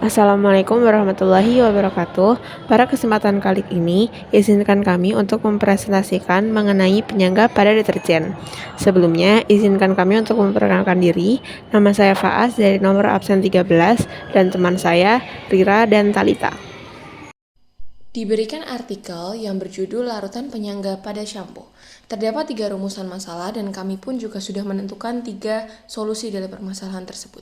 Assalamualaikum warahmatullahi wabarakatuh. Pada kesempatan kali ini, izinkan kami untuk mempresentasikan mengenai penyangga pada deterjen. Sebelumnya, izinkan kami untuk memperkenalkan diri. Nama saya Faas dari nomor absen 13 dan teman saya Rira dan Talita. Diberikan artikel yang berjudul Larutan Penyangga pada Shampoo. Terdapat 3 rumusan masalah dan kami pun juga sudah menentukan 3 solusi dari permasalahan tersebut.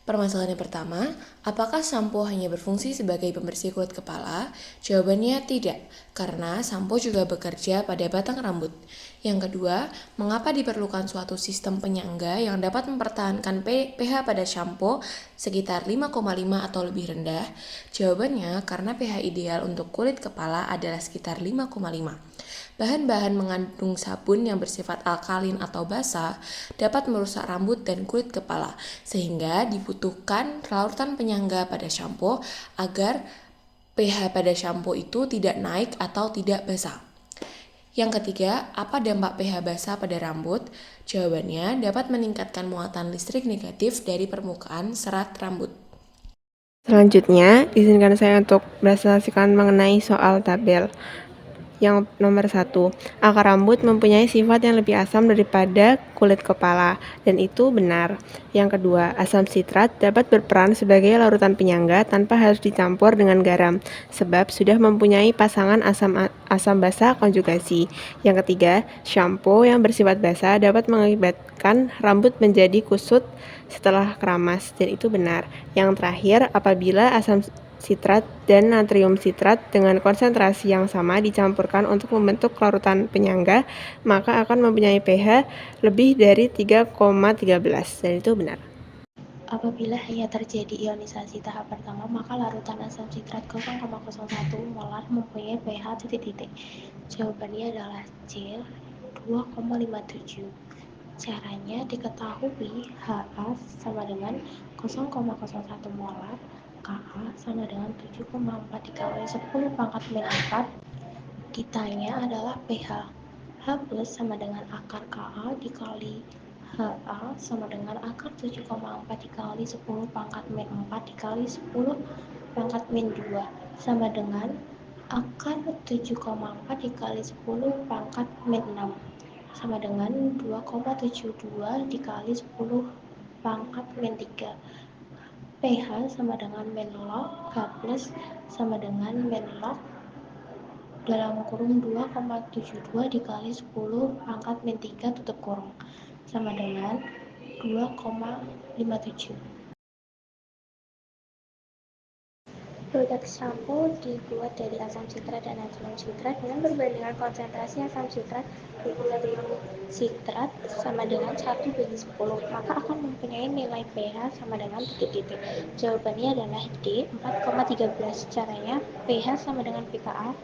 Permasalahan yang pertama, apakah sampo hanya berfungsi sebagai pembersih kulit kepala? Jawabannya tidak, karena sampo juga bekerja pada batang rambut. Yang kedua, mengapa diperlukan suatu sistem penyangga yang dapat mempertahankan pH pada sampo sekitar 5,5 atau lebih rendah? Jawabannya, karena pH ideal untuk kulit kepala adalah sekitar 5,5. Bahan-bahan mengandung sabun yang bersifat alkalin atau basa dapat merusak rambut dan kulit kepala, sehingga dibutuhkan larutan penyangga pada sampo agar pH pada sampo itu tidak naik atau tidak basah. Yang ketiga, apa dampak pH basah pada rambut? Jawabannya dapat meningkatkan muatan listrik negatif dari permukaan serat rambut. Selanjutnya, izinkan saya untuk presentasikan mengenai soal tabel. Yang nomor 1, akar rambut mempunyai sifat yang lebih asam daripada kulit kepala, dan itu benar. Yang kedua, asam sitrat dapat berperan sebagai larutan penyangga tanpa harus dicampur dengan garam, sebab sudah mempunyai pasangan asam basa konjugasi. Yang ketiga, shampoo yang bersifat basa dapat mengakibatkan rambut menjadi kusut setelah keramas, dan itu benar. Yang terakhir, apabila asam sitrat dan natrium sitrat dengan konsentrasi yang sama dicampurkan untuk membentuk larutan penyangga, maka akan mempunyai pH lebih dari 3,13, dan itu benar. Apabila hanya terjadi ionisasi tahap pertama, maka larutan asam sitrat 0,01 molar mempunyai pH titik-titik. Jawabannya adalah C, 2,57. Caranya diketahui Ha sama dengan 0,01 molar, Ka sama dengan 7,4 dikali 10 pangkat min 4. Ditanya adalah pH. H plus sama dengan akar Ka dikali Ha sama dengan akar 7,4 dikali 10 pangkat min 4 dikali 10 pangkat min 2 sama dengan akar 7,4 dikali 10 pangkat min 6 sama dengan 2,72 dikali 10 pangkat min 3. pH sama dengan min log H plus sama dengan min log dalam kurung 2,72 dikali 10 pangkat min 3 tutup kurung sama dengan 2,57. Produk shampoo dibuat dari asam sitrat dan natrium sitrat dengan perbandingan konsentrasi asam sitrat dan natrium sitrat sama dengan 1:10, maka akan mempunyai nilai pH sama dengan titik-titik. Jawabannya adalah D, 4,13. Caranya pH sama dengan pKa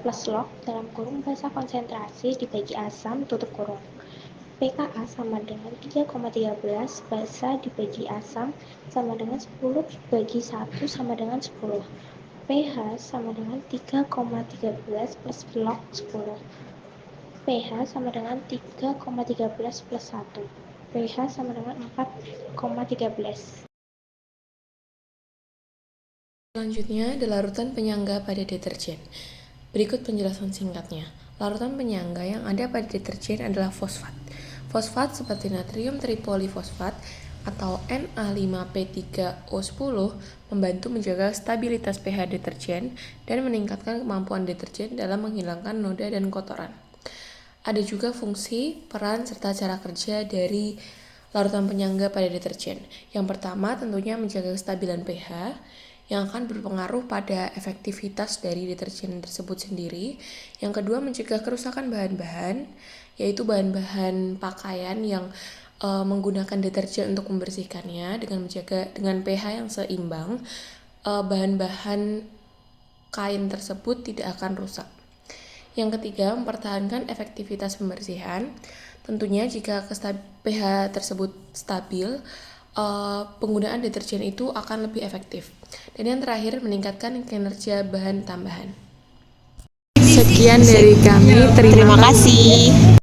plus log dalam kurung basa konsentrasi dibagi asam tutup kurung. pKa sama dengan 3,13 basa dibagi asam sama dengan 10 bagi 1 sama dengan 10. pH sama dengan 3,13 plus log 10. pH sama dengan 3,13 plus 1. pH sama dengan 4,13. Selanjutnya ada larutan penyangga pada deterjen. Berikut penjelasan singkatnya. Larutan penyangga yang ada pada deterjen adalah fosfat. Fosfat seperti natrium tripolifosfat atau Na5P3O10 membantu menjaga stabilitas pH deterjen dan meningkatkan kemampuan deterjen dalam menghilangkan noda dan kotoran. Ada juga fungsi, peran, serta cara kerja dari larutan penyangga pada deterjen. Yang pertama tentunya menjaga kestabilan pH yang akan berpengaruh pada efektivitas dari deterjen tersebut sendiri. Yang kedua, mencegah kerusakan bahan-bahan, yaitu bahan-bahan pakaian yang menggunakan deterjen untuk membersihkannya dengan pH yang seimbang, bahan-bahan kain tersebut tidak akan rusak. Yang ketiga, mempertahankan efektivitas pembersihan. Tentunya jika pH tersebut stabil, penggunaan deterjen itu akan lebih efektif. Dan yang terakhir, meningkatkan kinerja bahan tambahan. Sekian dari kami, terima kasih.